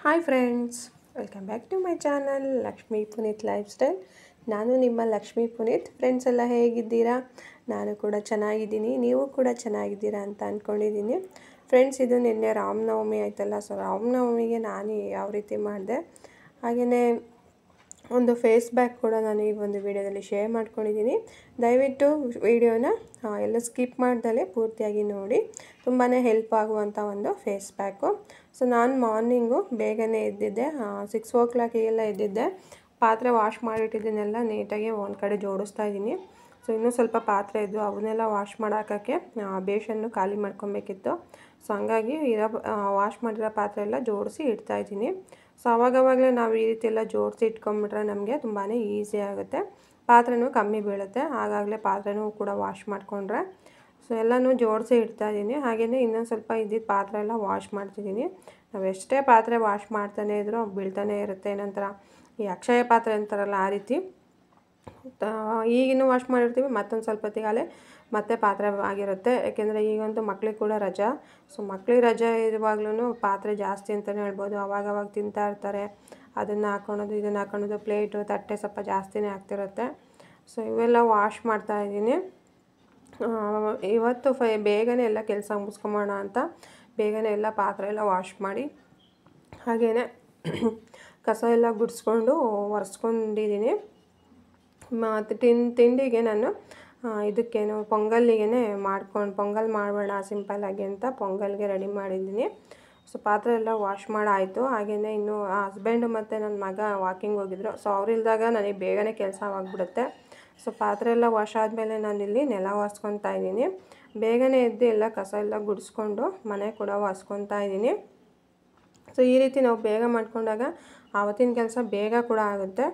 Hi friends, welcome back to my channel Lakshmi Puneeth lifestyle. ನಾನು ನಿಮ್ಮ Lakshmi Puneeth. Friends ಎಲ್ಲ ಹೇಗಿದ್ದೀರಾ? ನಾನು ಕೂಡ ಚೆನ್ನಾಗಿದ್ದೀನಿ, ನೀವು ಕೂಡ ಚೆನ್ನಾಗಿದ್ದೀರಾ ಅಂತ ಅಂದ್ಕೊಂಡಿದ್ದೀನಿ. ಫ್ರೆಂಡ್ಸ್, ಇದು ನಿನ್ನೆ ರಾಮನವಮಿ ಆಯ್ತಲ್ಲ. ಸೊ ರಾಮನವಮಿಗೆ ನಾನು ಯಾವ ರೀತಿ ಮಾಡಿದೆ, ಹಾಗೆಯೇ ಒಂದು ಫೇಸ್ ಬ್ಯಾಕ್ ಕೂಡ ನಾನು ಈ ಒಂದು ವಿಡಿಯೋದಲ್ಲಿ ಶೇರ್ ಮಾಡ್ಕೊಂಡಿದ್ದೀನಿ. ದಯವಿಟ್ಟು ವಿಡಿಯೋನ ಎಲ್ಲ ಸ್ಕಿಪ್ ಮಾಡ್ದಲೇ ಪೂರ್ತಿಯಾಗಿ ನೋಡಿ. ತುಂಬಾ ಹೆಲ್ಪ್ ಆಗುವಂಥ ಒಂದು ಫೇಸ್ ಬ್ಯಾಕು. ಸೊ ನಾನು ಮಾರ್ನಿಂಗು ಬೇಗನೆ ಎದ್ದಿದ್ದೆ, 6 o'clock ಎದ್ದಿದ್ದೆ. ಪಾತ್ರೆ ವಾಶ್ ಮಾಡಿಟ್ಟಿದ್ದನ್ನೆಲ್ಲ ನೀಟಾಗಿ ಒಂದು ಕಡೆ ಜೋಡಿಸ್ತಾ ಇದ್ದೀನಿ. ಸೊ ಇನ್ನೂ ಸ್ವಲ್ಪ ಪಾತ್ರೆ ಇದ್ದು ಅವನ್ನೆಲ್ಲ ವಾಶ್ ಮಾಡೋಕ್ಕೆ ಬೇಷನ್ನು ಖಾಲಿ ಮಾಡ್ಕೊಬೇಕಿತ್ತು. ಸೊ ಹಂಗಾಗಿ ವಾಶ್ ಮಾಡಿರೋ ಪಾತ್ರೆ ಎಲ್ಲ ಜೋಡಿಸಿ ಇಡ್ತಾಯಿದ್ದೀನಿ. ಸೊ ಆವಾಗವಾಗಲೇ ನಾವು ಈ ರೀತಿ ಎಲ್ಲ ಜೋಡಿಸಿ ಇಟ್ಕೊಂಡ್ಬಿಟ್ರೆ ನಮಗೆ ತುಂಬಾ ಈಸಿ ಆಗುತ್ತೆ, ಪಾತ್ರೆನೂ ಕಮ್ಮಿ ಬೀಳುತ್ತೆ. ಆಗಾಗಲೇ ಪಾತ್ರೆನೂ ಕೂಡ ವಾಶ್ ಮಾಡಿಕೊಂಡ್ರೆ. ಸೊ ಎಲ್ಲನೂ ಜೋಡಿಸಿ ಇಡ್ತಾಯಿದ್ದೀನಿ. ಹಾಗೆಯೇ ಇನ್ನೊಂದು ಸ್ವಲ್ಪ ಇದ್ದಿದ್ದು ಪಾತ್ರೆ ಎಲ್ಲ ವಾಶ್ ಮಾಡ್ತಿದ್ದೀನಿ. ನಾವು ಎಷ್ಟೇ ಪಾತ್ರೆ ವಾಶ್ ಮಾಡ್ತಾನೆ ಇದ್ರೂ ಬೀಳ್ತಾನೆ ಇರುತ್ತೆ. ನಂತರ ಈ ಅಕ್ಷಯ ಪಾತ್ರೆ ಅಂತಾರಲ್ಲ, ಆ ರೀತಿ ಈಗಿನ್ನೂ ವಾಶ್ ಮಾಡಿರ್ತೀವಿ, ಮತ್ತೊಂದು ಸ್ವಲ್ಪ ಹೊತ್ತಿಗಾಲೇ ಮತ್ತೆ ಪಾತ್ರೆ ಆಗಿರುತ್ತೆ. ಯಾಕೆಂದರೆ ಈಗಂತೂ ಮಕ್ಳಿಗೆ ಕೂಡ ರಜಾ. ಸೊ ಮಕ್ಳಿಗೆ ರಜಾ ಇರುವಾಗ್ಲೂ ಪಾತ್ರೆ ಜಾಸ್ತಿ ಅಂತಲೇ ಹೇಳ್ಬೋದು. ಅವಾಗವಾಗ ತಿಂತಾ ಇರ್ತಾರೆ, ಅದನ್ನು ಹಾಕ್ಕೊಳೋದು ಇದನ್ನು ಹಾಕ್ಕೊಳೋದು, ಪ್ಲೇಟು ತಟ್ಟೆ ಸ್ವಲ್ಪ ಜಾಸ್ತಿನೇ ಆಗ್ತಿರುತ್ತೆ. ಸೊ ಇವೆಲ್ಲ ವಾಶ್ ಮಾಡ್ತಾಯಿದ್ದೀನಿ. ಇವತ್ತು ಬೇಗನೆ ಎಲ್ಲ ಕೆಲಸ ಮುಗಿಸ್ಕೊಂಬೋಣ ಅಂತ ಬೇಗನೆ ಎಲ್ಲ ಪಾತ್ರೆ ಎಲ್ಲ ವಾಶ್ ಮಾಡಿ ಹಾಗೆಯೇ ಕಸ ಎಲ್ಲ ಗುಡಿಸ್ಕೊಂಡು ಒರೆಸ್ಕೊಂಡಿದ್ದೀನಿ. ಮತ್ತು ತಿಂಡಿಗೆ ನಾನು ಇದಕ್ಕೇನು ಪೊಂಗಲ್ಲಿಗೆ ಪೊಂಗಲ್ ಮಾಡೋಣ ಸಿಂಪಲ್ಲಾಗಿ ಅಂತ ಪೊಂಗಲ್ಗೆ ರೆಡಿ ಮಾಡಿದ್ದೀನಿ. ಸೊ ಪಾತ್ರೆ ಎಲ್ಲ ವಾಶ್ ಮಾಡಾಯಿತು. ಹಾಗೆಯೇ ಇನ್ನು ಹಸ್ಬೆಂಡು ಮತ್ತು ನನ್ನ ಮಗ ವಾಕಿಂಗ್ ಹೋಗಿದ್ರು. ಸೊ ಅವರಿಲ್ದಾಗ ನನಗೆ ಬೇಗನೆ ಕೆಲಸ ಆಗಿಬಿಡುತ್ತೆ. ಸೊ ಪಾತ್ರೆ ಎಲ್ಲ ವಾಶ್ ಆದಮೇಲೆ ನಾನಿಲ್ಲಿ ನೆಲ ಒರೆಸ್ಕೊತಾ ಇದ್ದೀನಿ. ಬೇಗನೆ ಎದ್ದು ಎಲ್ಲ ಕಸ ಎಲ್ಲ ಗುಡಿಸ್ಕೊಂಡು ಮನೆ ಕೂಡ ಒರೆಸ್ಕೊತಾ ಇದ್ದೀನಿ. ಸೊ ಈ ರೀತಿ ನಾವು ಬೇಗ ಮಾಡ್ಕೊಂಡಾಗ ಆವತ್ತಿನ ಕೆಲಸ ಬೇಗ ಕೂಡ ಆಗುತ್ತೆ.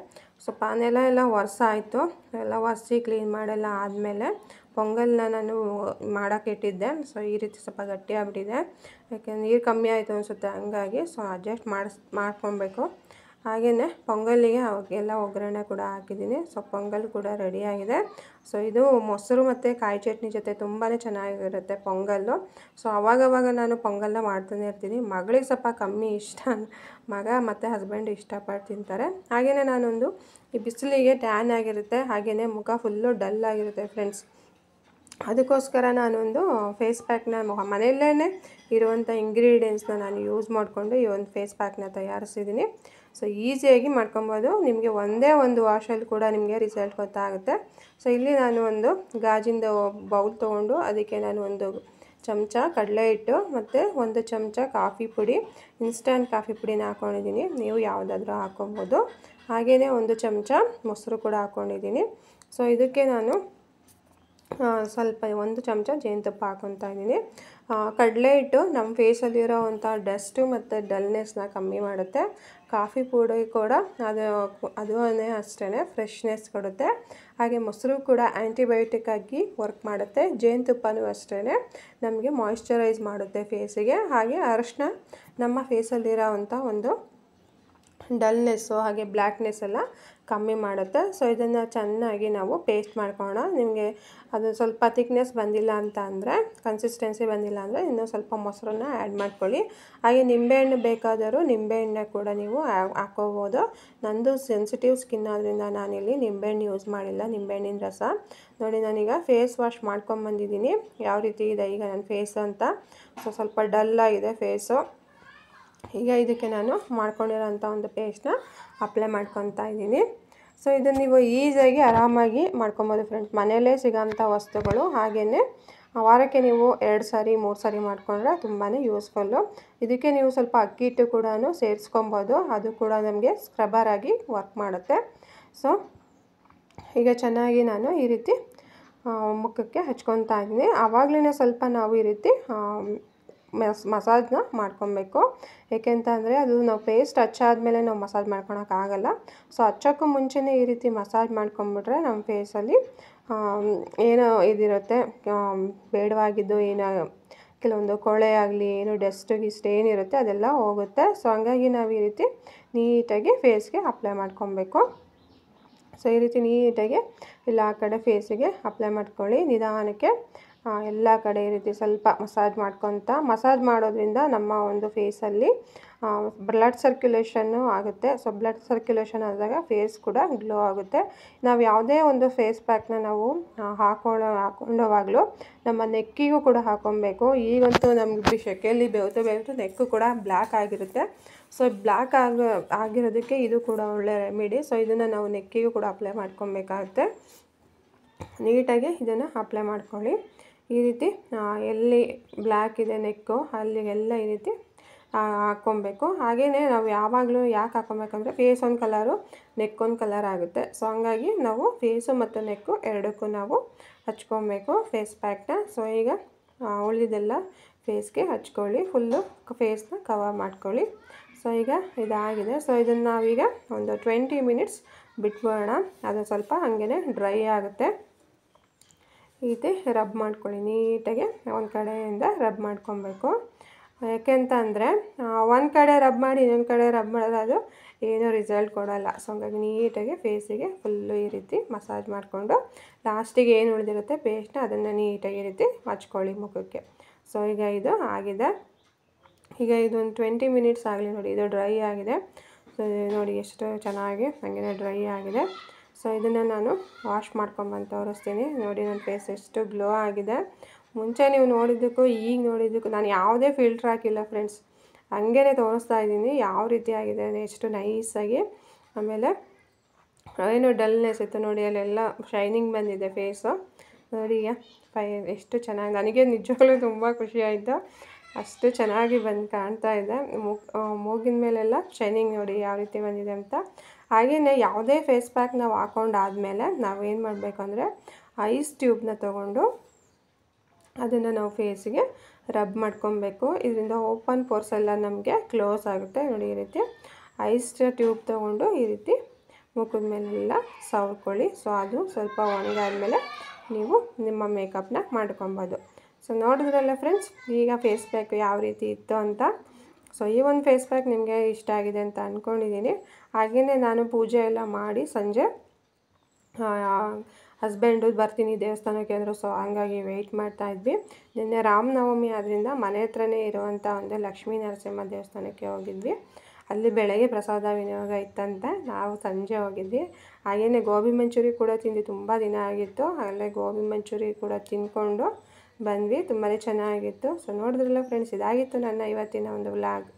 ಸೊ ನೆಲ ಎಲ್ಲ ಒರೆಸಾಯಿತು. ಎಲ್ಲ ಒರೆಸಿ ಕ್ಲೀನ್ ಮಾಡೆಲ್ಲ ಆದಮೇಲೆ ಪೊಂಗಲ್ನ ನಾನು ಮಾಡೋಕ್ಕೆ ಇಟ್ಟಿದ್ದೆ. ಸೊ ಈ ರೀತಿ ಸ್ವಲ್ಪ ಗಟ್ಟಿ ಆಗಿಬಿಟ್ಟಿದೆ, ಯಾಕೆಂದ್ರೆ ನೀರು ಕಮ್ಮಿ ಆಯಿತು ಅನಿಸುತ್ತೆ, ಹಂಗಾಗಿ ಸೊ ಅಡ್ಜಸ್ಟ್ ಮಾಡ್ಕೊಬೇಕು. ಹಾಗೆಯೇ ಪೊಂಗಲ್ಲಿಗೆ ಎಲ್ಲ ಒಗ್ಗರಣೆ ಕೂಡ ಹಾಕಿದ್ದೀನಿ. ಸೊ ಪೊಂಗಲ್ ಕೂಡ ರೆಡಿಯಾಗಿದೆ. ಸೊ ಇದು ಮೊಸರು ಮತ್ತು ಕಾಯಿ ಚಟ್ನಿ ಜೊತೆ ತುಂಬಾ ಚೆನ್ನಾಗಿರುತ್ತೆ ಪೊಂಗಲ್ಲು. ಸೊ ಅವಾಗವಾಗ ನಾನು ಪೊಂಗಲ್ನ ಮಾಡ್ತಾನೆ ಇರ್ತೀನಿ. ಮಗಳಿಗೆ ಸ್ವಲ್ಪ ಕಮ್ಮಿ ಇಷ್ಟ, ಮಗ ಮತ್ತು ಹಸ್ಬೆಂಡ್ ಇಷ್ಟಪಟ್ಟು ತಿಂತಾರೆ. ಹಾಗೆಯೇ ನಾನೊಂದು ಈ ಬಿಸಿಲಿಗೆ ಟ್ಯಾನ್ ಆಗಿರುತ್ತೆ, ಹಾಗೆಯೇ ಮುಖ ಫುಲ್ಲು ಡಲ್ ಆಗಿರುತ್ತೆ ಫ್ರೆಂಡ್ಸ್. ಅದಕ್ಕೋಸ್ಕರ ನಾನೊಂದು ಫೇಸ್ ಪ್ಯಾಕ್ನ ಮನೆಯಲ್ಲೇ ಇರುವಂಥ ಇಂಗ್ರೀಡಿಯೆಂಟ್ಸ್ನ ನಾನು ಯೂಸ್ ಮಾಡಿಕೊಂಡು ಈ ಒಂದು ಫೇಸ್ ಪ್ಯಾಕ್ನ ತಯಾರಿಸಿದ್ದೀನಿ. ಸೊ ಈಸಿಯಾಗಿ ಮಾಡ್ಕೊಬೋದು. ನಿಮಗೆ ಒಂದೇ ಒಂದು ವಾಶಲ್ಲಿ ಕೂಡ ನಿಮಗೆ ರಿಸಲ್ಟ್ ಗೊತ್ತಾಗುತ್ತೆ. ಸೊ ಇಲ್ಲಿ ನಾನು ಒಂದು ಗಾಜಿಂದ ಬೌಲ್ ತೊಗೊಂಡು ಅದಕ್ಕೆ ನಾನು ಒಂದು ಚಮಚ ಕಡಲೆ ಹಿಟ್ಟು ಮತ್ತು 1 ಚಮಚ ಕಾಫಿ ಪುಡಿ, ಇನ್ಸ್ಟಂಟ್ ಕಾಫಿ ಪುಡಿನ ಹಾಕ್ಕೊಂಡಿದ್ದೀನಿ. ನೀವು ಯಾವುದಾದ್ರೂ ಹಾಕ್ಕೊಬೋದು. ಹಾಗೆಯೇ 1 ಚಮಚ ಮೊಸರು ಕೂಡ ಹಾಕ್ಕೊಂಡಿದ್ದೀನಿ. ಸೊ ಇದಕ್ಕೆ ನಾನು ಸ್ವಲ್ಪ 1 ಚಮಚ ಜೇನುತುಪ್ಪ ಹಾಕ್ಕೊತಾ ಇದ್ದೀನಿ. ಕಡಲೆ ಹಿಟ್ಟು ನಮ್ಮ ಫೇಸಲ್ಲಿರೋವಂಥ ಡಸ್ಟು ಮತ್ತು ಡಲ್ನೆಸ್ನ ಕಮ್ಮಿ ಮಾಡುತ್ತೆ. ಕಾಫಿ ಪುಡಿ ಕೂಡ ಅದು ಅಷ್ಟೇ ಫ್ರೆಶ್ನೆಸ್ ಕೊಡುತ್ತೆ. ಹಾಗೆ ಮೊಸರು ಕೂಡ ಆ್ಯಂಟಿಬಯೋಟಿಕ್ ಆಗಿ ವರ್ಕ್ ಮಾಡುತ್ತೆ. ಜೇನುತುಪ್ಪನೂ ಅಷ್ಟೇ ನಮಗೆ ಮಾಯಿಶ್ಚರೈಸ್ ಮಾಡುತ್ತೆ ಫೇಸಿಗೆ. ಹಾಗೆ ಅರಿಶಿನ ನಮ್ಮ ಫೇಸಲ್ಲಿರೋವಂಥ ಒಂದು ಡಲ್ನೆಸ್ಸು ಹಾಗೆ ಬ್ಲ್ಯಾಕ್ನೆಸ್ ಎಲ್ಲ ಕಮ್ಮಿ ಮಾಡುತ್ತೆ. ಸೊ ಇದನ್ನು ಚೆನ್ನಾಗಿ ನಾವು ಪೇಸ್ಟ್ ಮಾಡ್ಕೊಳ್ಳೋಣ. ನಿಮಗೆ ಅದು ಸ್ವಲ್ಪ ಥಿಕ್ನೆಸ್ ಬಂದಿಲ್ಲ ಅಂತ ಅಂದರೆ, ಕನ್ಸಿಸ್ಟೆನ್ಸಿ ಬಂದಿಲ್ಲ ಅಂದರೆ ಇನ್ನೂ ಸ್ವಲ್ಪ ಮೊಸರನ್ನ ಆ್ಯಡ್ ಮಾಡ್ಕೊಳ್ಳಿ. ಹಾಗೆ ನಿಂಬೆಹಣ್ಣು ಬೇಕಾದರೂ ನಿಂಬೆಹಣ್ಣೆ ಕೂಡ ನೀವು ಹಾಕ್ಕೋಬೋದು. ನಂದು ಸೆನ್ಸಿಟಿವ್ ಸ್ಕಿನ್ ಆದ್ದರಿಂದ ನಾನಿಲ್ಲಿ ನಿಂಬೆಹಣ್ಣು ಯೂಸ್ ಮಾಡಿಲ್ಲ, ನಿಂಬೆಹಣ್ಣಿನ ರಸ. ನೋಡಿ, ನಾನೀಗ ಫೇಸ್ ವಾಶ್ ಮಾಡ್ಕೊಂಬಂದಿದ್ದೀನಿ. ಯಾವ ರೀತಿ ಇದೆ ಈಗ ನನ್ನ ಫೇಸ್ ಅಂತ. ಸೊ ಸ್ವಲ್ಪ ಡಲ್ಲಾಗಿದೆ ಫೇಸು. ಈಗ ಇದಕ್ಕೆ ನಾನು ಮಾಡ್ಕೊಂಡಿರೋಂಥ ಒಂದು ಪೇಸ್ಟ್ನ ಅಪ್ಲೈ ಮಾಡ್ಕೊತಾ ಇದ್ದೀನಿ. ಸೊ ಇದನ್ನು ನೀವು ಈಸಿಯಾಗಿ ಆರಾಮಾಗಿ ಮಾಡ್ಕೊಬೋದು ಫ್ರೆಂಡ್ಸ್. ಮನೆಯಲ್ಲೇ ಸಿಗೋಂಥ ವಸ್ತುಗಳು. ಹಾಗೆಯೇ ವಾರಕ್ಕೆ ನೀವು 2 ಸಾರಿ 3 ಸಾರಿ ಮಾಡಿಕೊಂಡ್ರೆ ತುಂಬಾ ಯೂಸ್ಫುಲ್ಲು. ಇದಕ್ಕೆ ನೀವು ಸ್ವಲ್ಪ ಅಕ್ಕಿ ಹಿಟ್ಟು ಕೂಡ ಸೇರಿಸ್ಕೊಬೋದು, ಅದು ಕೂಡ ನಮಗೆ ಸ್ಕ್ರಬ್ಬರ್ ಆಗಿ ವರ್ಕ್ ಮಾಡುತ್ತೆ. ಸೊ ಈಗ ಚೆನ್ನಾಗಿ ನಾನು ಈ ರೀತಿ ಮುಖಕ್ಕೆ ಹಚ್ಕೊತಾ ಇದ್ದೀನಿ. ಆವಾಗಲೇ ಸ್ವಲ್ಪ ನಾವು ಈ ರೀತಿ ಮಸಾಜ್ನ ಮಾಡ್ಕೊಬೇಕು. ಏಕೆಂತಂದರೆ ಅದು ನಾವು ಪೇಸ್ಟ್ ಹಚ್ಚಾದ್ಮೇಲೆ ನಾವು ಮಸಾಜ್ ಮಾಡ್ಕೊಳಕ್ಕಾಗಲ್ಲ. ಸೊ ಹಚ್ಚೋಕ್ಕೂ ಮುಂಚೆನೇ ಈ ರೀತಿ ಮಸಾಜ್ ಮಾಡ್ಕೊಂಬಿಟ್ರೆ ನಮ್ಮ ಫೇಸಲ್ಲಿ ಏನೋ ಇದಿರುತ್ತೆ, ಬೇಡವಾಗಿದ್ದು ಏನೋ ಕೆಲವೊಂದು ಕೊಳೆ ಆಗಲಿ ಏನು ಡಸ್ಟ್ ಗಿಸ್ಟ್ ಏನಿರುತ್ತೆ ಅದೆಲ್ಲ ಹೋಗುತ್ತೆ. ಸೊ ಹಂಗಾಗಿ ನಾವು ಈ ರೀತಿ ನೀಟಾಗಿ ಫೇಸ್ಗೆ ಅಪ್ಲೈ ಮಾಡ್ಕೊಬೇಕು. ಸೊ ಈ ರೀತಿ ನೀಟಾಗಿ ಎಲ್ಲ ಕಡೆ ಫೇಸಿಗೆ ಅಪ್ಲೈ ಮಾಡ್ಕೊಳ್ಳಿ. ನಿಧಾನಕ್ಕೆ ಎಲ್ಲ ಕಡೆ ಈ ರೀತಿ ಸ್ವಲ್ಪ ಮಸಾಜ್ ಮಾಡೋದ್ರಿಂದ ನಮ್ಮ ಒಂದು ಫೇಸಲ್ಲಿ ಬ್ಲಡ್ ಸರ್ಕ್ಯುಲೇಷನ್ನು ಆಗುತ್ತೆ. ಸೊ ಬ್ಲಡ್ ಸರ್ಕ್ಯುಲೇಷನ್ ಆದಾಗ ಫೇಸ್ ಕೂಡ ಗ್ಲೋ ಆಗುತ್ತೆ. ನಾವು ಯಾವುದೇ ಒಂದು ಫೇಸ್ ಪ್ಯಾಕ್ನ ನಾವು ಹಾಕೊಂಡೋವಾಗಲೂ ನಮ್ಮ ನೆಕ್ಕಿಗೂ ಕೂಡ ಹಾಕ್ಕೊಬೇಕು. ಈಗಂತೂ ನಮಗೆ ಸೆಕೆಯಲ್ಲಿ ಬೆವತು ನೆಕ್ಕು ಕೂಡ ಬ್ಲ್ಯಾಕ್ ಆಗಿರುತ್ತೆ. ಸೊ ಬ್ಲ್ಯಾಕ್ ಆಗಿರೋದಕ್ಕೆ ಇದು ಕೂಡ ಒಳ್ಳೆ ರೆಮಿಡಿ. ಸೊ ಇದನ್ನು ನಾವು ನೆಕ್ಕಿಗೂ ಕೂಡ ಅಪ್ಲೈ ಮಾಡ್ಕೊಬೇಕಾಗುತ್ತೆ. ನೀಟಾಗಿ ಇದನ್ನು ಅಪ್ಲೈ ಮಾಡ್ಕೊಳ್ಳಿ. ಈ ರೀತಿ ಎಲ್ಲಿ ಬ್ಲ್ಯಾಕ್ ಇದೆ ನೆಕ್ಕು ಅಲ್ಲಿಗೆಲ್ಲ ಈ ರೀತಿ ಹಾಕ್ಕೊಬೇಕು. ಹಾಗೆಯೇ ನಾವು ಯಾವಾಗಲೂ ಯಾಕೆ ಹಾಕ್ಕೊಬೇಕಂದ್ರೆ ಫೇಸ್ ಒಂದು ಕಲರು ನೆಕ್ ಒಂದು ಕಲರ್ ಆಗುತ್ತೆ. ಸೊ ಹಂಗಾಗಿ ನಾವು ಫೇಸು ಮತ್ತು ನೆಕ್ಕು ಎರಡಕ್ಕೂ ನಾವು ಹಚ್ಕೊಬೇಕು ಫೇಸ್ ಪ್ಯಾಕ್ನ. ಸೊ ಈಗ ಉಳಿದಿದ್ದೆಲ್ಲ ಫೇಸ್ಗೆ ಹಚ್ಕೊಳ್ಳಿ. ಫುಲ್ಲು ಫೇಸ್ನ ಕವರ್ ಮಾಡ್ಕೊಳ್ಳಿ. ಸೊ ಈಗ ಇದಾಗಿದೆ. ಸೊ ಇದನ್ನು ನಾವೀಗ ಒಂದು 20 ಮಿನಿಟ್ಸ್ ಬಿಟ್ಬಿಡೋಣ. ಅದು ಸ್ವಲ್ಪ ಹಾಗೇ ಡ್ರೈ ಆಗುತ್ತೆ. ಈ ರೀತಿ ರಬ್ ಮಾಡ್ಕೊಳ್ಳಿ. ನೀಟಾಗಿ ಒಂದು ಕಡೆಯಿಂದ ರಬ್ ಮಾಡ್ಕೊಬೇಕು. ಯಾಕೆಂತ ಅಂದರೆ ಒಂದು ಕಡೆ ರಬ್ ಮಾಡಿ ಇನ್ನೊಂದು ಕಡೆ ರಬ್ ಮಾಡಿದ್ರೆ ಅದು ಏನೂ ರಿಸಲ್ಟ್ ಕೊಡೋಲ್ಲ. ಸೊ ಹಂಗಾಗಿ ನೀಟಾಗಿ ಫೇಸಿಗೆ ಫುಲ್ಲು ಈ ರೀತಿ ಮಸಾಜ್ ಮಾಡಿಕೊಂಡು ಲಾಸ್ಟಿಗೆ ಏನು ಉಳಿದಿರುತ್ತೆ ಪೇಸ್ಟ್ನ ಅದನ್ನು ನೀಟಾಗಿ ಈ ರೀತಿ ಹಚ್ಕೊಳ್ಳಿ ಮುಖಕ್ಕೆ. ಸೊ ಈಗ ಇದು ಆಗಿದೆ. ಈಗ ಇದೊಂದು 20 ಮಿನಿಟ್ಸ್ ಆಗಲಿ. ನೋಡಿ ಇದು ಡ್ರೈ ಆಗಿದೆ. ಸೊ ನೋಡಿ ಎಷ್ಟು ಚೆನ್ನಾಗಿ ಹಾಗೆ ಡ್ರೈ ಆಗಿದೆ. ಸೊ ಇದನ್ನು ನಾನು ವಾಶ್ ಮಾಡ್ಕೊಂಬಂದು ತೋರಿಸ್ತೀನಿ. ನೋಡಿ ನನ್ನ ಫೇಸ್ ಎಷ್ಟು ಗ್ಲೋ ಆಗಿದೆ. ಮುಂಚೆ ನೀವು ನೋಡಿದ್ದಕ್ಕೂ ಈಗ ನೋಡಿದ್ದಕ್ಕೂ ನಾನು ಯಾವುದೇ ಫಿಲ್ಟ್ರ್ ಹಾಕಿಲ್ಲ ಫ್ರೆಂಡ್ಸ್, ಹಂಗೇ ತೋರಿಸ್ತಾ ಇದ್ದೀನಿ ಯಾವ ರೀತಿ ಆಗಿದೆ ಎಷ್ಟು ನೈಸಾಗಿ. ಆಮೇಲೆ ಏನು ಡಲ್ನೆಸ್ ಇತ್ತು ನೋಡಿ ಅಲ್ಲೆಲ್ಲ ಶೈನಿಂಗ್ ಬಂದಿದೆ ಫೇಸು. ನೋಡಿ ಎಷ್ಟು ಚೆನ್ನಾಗಿ, ನನಗೆ ನಿಜವಾಗ್ಲೂ ತುಂಬ ಖುಷಿ ಆಯಿತು. ಅಷ್ಟು ಚೆನ್ನಾಗಿ ಬಂದು ಕಾಣ್ತಾ ಇದೆ. ಮೂಗಿನ ಮೇಲೆಲ್ಲ ಶೈನಿಂಗ್ ನೋಡಿ ಯಾವ ರೀತಿ ಬಂದಿದೆ ಅಂತ. ಹಾಗೆಯೇ ಯಾವುದೇ ಫೇಸ್ ಪ್ಯಾಕ್ ನಾವು ಹಾಕೊಂಡಾದಮೇಲೆ ನಾವೇನು ಮಾಡಬೇಕಂದ್ರೆ ಐಸ್ ಟ್ಯೂಬ್ನ ತೊಗೊಂಡು ಅದನ್ನು ನಾವು ಫೇಸಿಗೆ ರಬ್ ಮಾಡ್ಕೊಬೇಕು. ಇದರಿಂದ ಓಪನ್ ಪೋರ್ಸ್ ಎಲ್ಲ ನಮಗೆ ಕ್ಲೋಸ್ ಆಗುತ್ತೆ. ನೋಡಿ ಈ ರೀತಿ ಐಸ್ ಟ್ಯೂಬ್ ತೊಗೊಂಡು ಈ ರೀತಿ ಮುಖದ ಮೇಲೆಲ್ಲ ಸವರ್ಕೊಳ್ಳಿ. ಸೊ ಅದು ಸ್ವಲ್ಪ ಒಣಗಾದ್ಮೇಲೆ ನೀವು ನಿಮ್ಮ ಮೇಕಪ್ನ ಮಾಡ್ಕೊಬೋದು. ಸೊ ನೋಡಿದ್ರಲ್ಲ ಫ್ರೆಂಡ್ಸ್, ಈಗ ಫೇಸ್ ಪ್ಯಾಕ್ ಯಾವ ರೀತಿ ಇತ್ತು ಅಂತ. ಸೊ ಈ ಒಂದು ಫೇಸ್ ಪ್ಯಾಕ್ ನಿಮಗೆ ಇಷ್ಟ ಆಗಿದೆ ಅಂತ ಅಂದ್ಕೊಂಡಿದ್ದೀನಿ. ಹಾಗೆಯೇ ನಾನು ಪೂಜೆ ಎಲ್ಲ ಮಾಡಿ ಸಂಜೆ ಹಸ್ಬೆಂಡು ಬರ್ತೀನಿ ದೇವಸ್ಥಾನಕ್ಕೆ ಅಂದರು. ಸೊ ಹಂಗಾಗಿ ವೆಯ್ಟ್ ಮಾಡ್ತಾಯಿದ್ವಿ. ನಿನ್ನೆ ರಾಮನವಮಿ ಆದ್ದರಿಂದ ಮನೆ ಹತ್ರನೇ ಇರುವಂಥ ಒಂದು ಲಕ್ಷ್ಮೀ ನರಸಿಂಹ ದೇವಸ್ಥಾನಕ್ಕೆ ಹೋಗಿದ್ವಿ. ಅಲ್ಲಿ ಬೆಳಗ್ಗೆ ಪ್ರಸಾದ ವಿನಿಯೋಗ ಇತ್ತಂತೆ, ನಾವು ಸಂಜೆ ಹೋಗಿದ್ವಿ. ಹಾಗೆಯೇ ಗೋಬಿ ಮಂಚೂರಿ ಕೂಡ ತಿಂದು ತುಂಬ ದಿನ ಆಗಿತ್ತು. ಅಲ್ಲೇ ಗೋಬಿ ಮಂಚೂರಿ ಕೂಡ ತಿಂದ್ಕೊಂಡು ಬಂದ್ವಿ. ತುಂಬಾ ಚೆನ್ನಾಗಿತ್ತು. ಸೊ ನೋಡಿದ್ರಲ್ಲ ಫ್ರೆಂಡ್ಸ್, ಇದಾಗಿತ್ತು ನನ್ನ ಇವತ್ತಿನ ಒಂದು ವ್ಲಾಗ್.